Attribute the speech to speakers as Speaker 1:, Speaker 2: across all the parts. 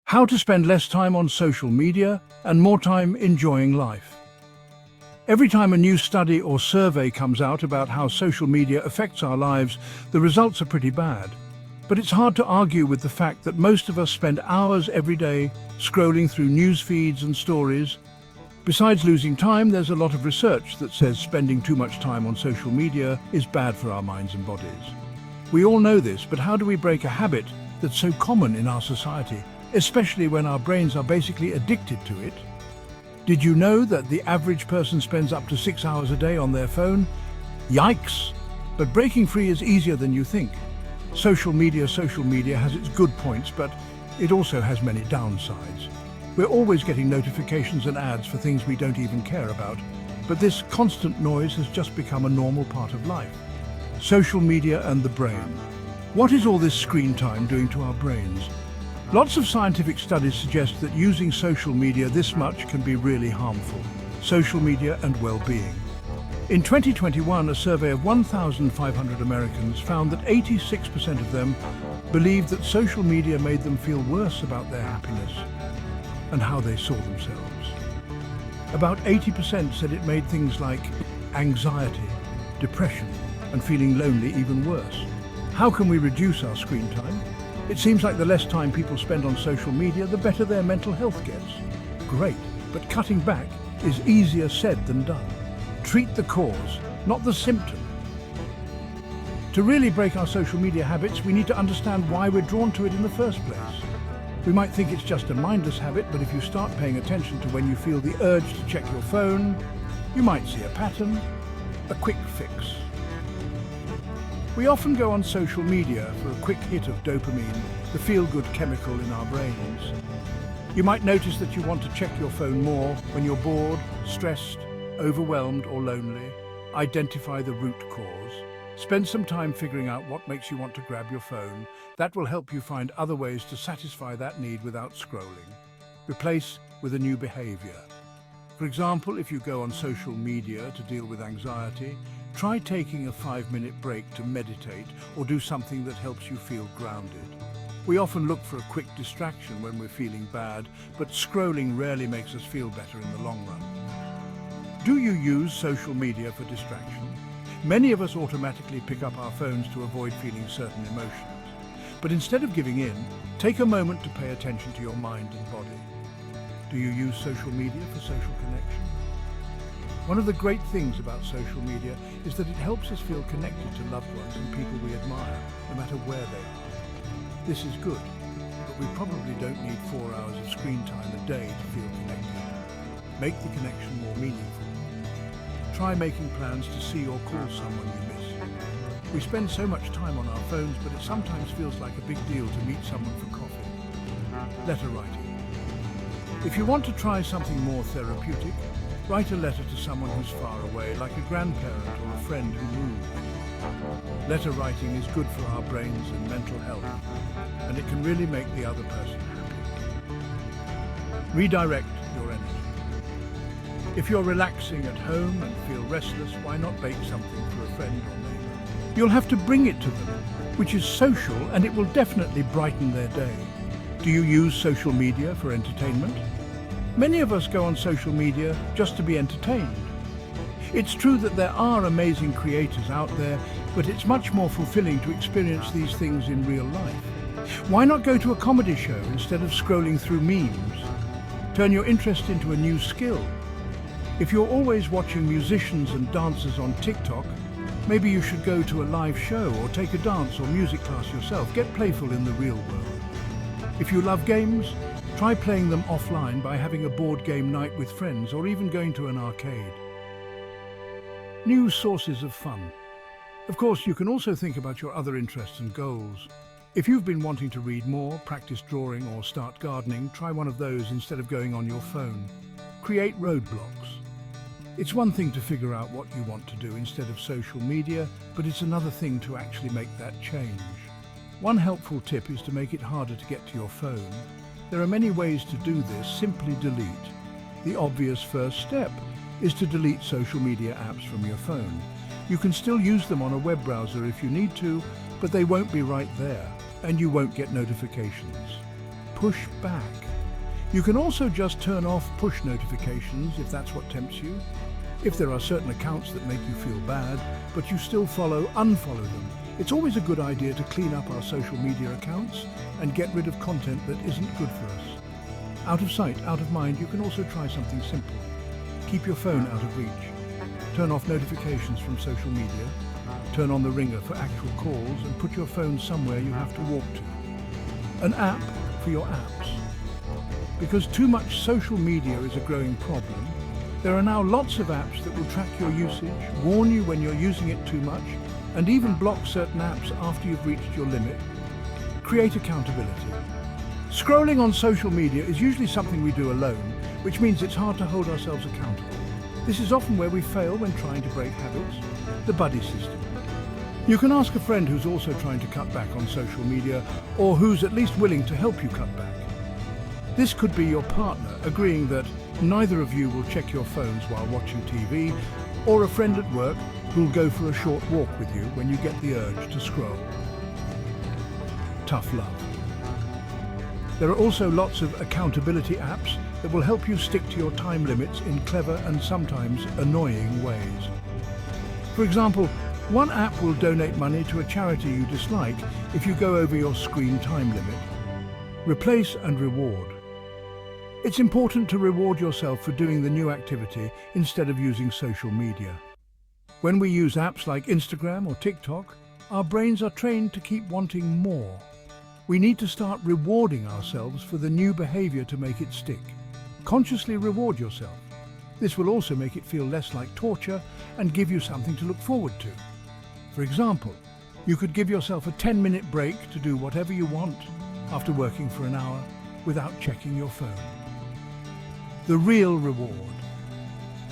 Speaker 1: How to spend less time on social media and more time enjoying life. Every time a new study or survey comes out about how social media affects our lives, the results are pretty bad. But it's hard to argue with the fact that most of us spend hours every day scrolling through news feeds and stories. Besides losing time, there's a lot of research that says spending too much time on social media is bad for our minds and bodies. We all know this, but how do we break a habit that's so common in our society, especially when our brains are basically addicted to it? Did you know that the average person spends up to 6 hours a day on their phone? Yikes! But breaking free is easier than you think. Social media has its good points, but it also has many downsides. We're always getting notifications and ads for things we don't even care about, but this constant noise has just become a normal part of life. Social media and the brain. What is all this screen time doing to our brains? Lots of scientific studies suggest that using social media this much can be really harmful. Social media and well-being. In 2021, a survey of 1,500 Americans found that 86% of them believed that social media made them feel worse about their happiness and how they saw themselves. About 80% said it made things like anxiety, depression, and feeling lonely even worse. How can we reduce our screen time? It seems like the less time people spend on social media, the better their mental health gets. Great, but cutting back is easier said than done. Treat the cause, not the symptom. To really break our social media habits, we need to understand why we're drawn to it in the first place. We might think it's just a mindless habit, but if you start paying attention to when you feel the urge to check your phone, you might see a pattern, a quick fix. We often go on social media for a quick hit of dopamine, the feel-good chemical in our brains. You might notice that you want to check your phone more when you're bored, stressed, overwhelmed or lonely. Identify the root cause. Spend some time figuring out what makes you want to grab your phone. That will help you find other ways to satisfy that need without scrolling. Replace with a new behavior. For example, if you go on social media to deal with anxiety, try taking a 5-minute break to meditate or do something that helps you feel grounded. We often look for a quick distraction when we're feeling bad, but scrolling rarely makes us feel better in the long run. Do you use social media for distraction? Many of us automatically pick up our phones to avoid feeling certain emotions. But instead of giving in, take a moment to pay attention to your mind and body. Do you use social media for social connection? One of the great things about social media is that it helps us feel connected to loved ones and people we admire, no matter where they are. This is good, but we probably don't need 4 hours of screen time a day to feel connected. Make the connection more meaningful. Try making plans to see or call someone you miss. We spend so much time on our phones, but it sometimes feels like a big deal to meet someone for coffee. Letter writing. If you want to try something more therapeutic, write a letter to someone who's far away, like a grandparent or a friend who moved. Letter writing is good for our brains and mental health, and it can really make the other person happy. Redirect your energy. If you're relaxing at home and feel restless, why not bake something for a friend or neighbor? You'll have to bring it to them, which is social, and it will definitely brighten their day. Do you use social media for entertainment? Many of us go on social media just to be entertained. It's true that there are amazing creators out there, but it's much more fulfilling to experience these things in real life. Why not go to a comedy show instead of scrolling through memes? Turn your interest into a new skill. If you're always watching musicians and dancers on TikTok, maybe you should go to a live show or take a dance or music class yourself. Get playful in the real world. If you love games, try playing them offline by having a board game night with friends or even going to an arcade. New sources of fun. Of course, you can also think about your other interests and goals. If you've been wanting to read more, practice drawing or start gardening, try one of those instead of going on your phone. Create roadblocks. It's one thing to figure out what you want to do instead of social media, but it's another thing to actually make that change. One helpful tip is to make it harder to get to your phone. There are many ways to do this. Simply delete. The obvious first step is to delete social media apps from your phone. You can still use them on a web browser if you need to, but they won't be right there, and you won't get notifications. push back. You can also just turn off push notifications if that's what tempts you. If there are certain accounts that make you feel bad, but you still unfollow them. It's always a good idea to clean up our social media accounts and get rid of content that isn't good for us. Out of sight, out of mind, you can also try something simple. Keep your phone out of reach. Turn off notifications from social media. Turn on the ringer for actual calls and put your phone somewhere you have to walk to. An app for your apps. Because too much social media is a growing problem, there are now lots of apps that will track your usage, warn you when you're using it too much, and even block certain apps after you've reached your limit. Create accountability. Scrolling on social media is usually something we do alone, which means it's hard to hold ourselves accountable. This is often where we fail when trying to break habits. The buddy system. You can ask a friend who's also trying to cut back on social media, or who's at least willing to help you cut back. This could be your partner agreeing that neither of you will check your phones while watching TV, or a friend at work who'll go for a short walk with you when you get the urge to scroll. Tough love. There are also lots of accountability apps that will help you stick to your time limits in clever and sometimes annoying ways. For example, one app will donate money to a charity you dislike if you go over your screen time limit. Replace and reward. It's important to reward yourself for doing the new activity instead of using social media. When we use apps like Instagram or TikTok, our brains are trained to keep wanting more. We need to start rewarding ourselves for the new behavior to make it stick. Consciously reward yourself. This will also make it feel less like torture and give you something to look forward to. For example, you could give yourself a 10-minute break to do whatever you want after working for an hour without checking your phone. The real reward.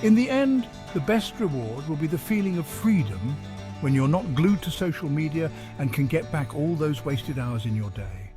Speaker 1: In the end, the best reward will be the feeling of freedom when you're not glued to social media and can get back all those wasted hours in your day.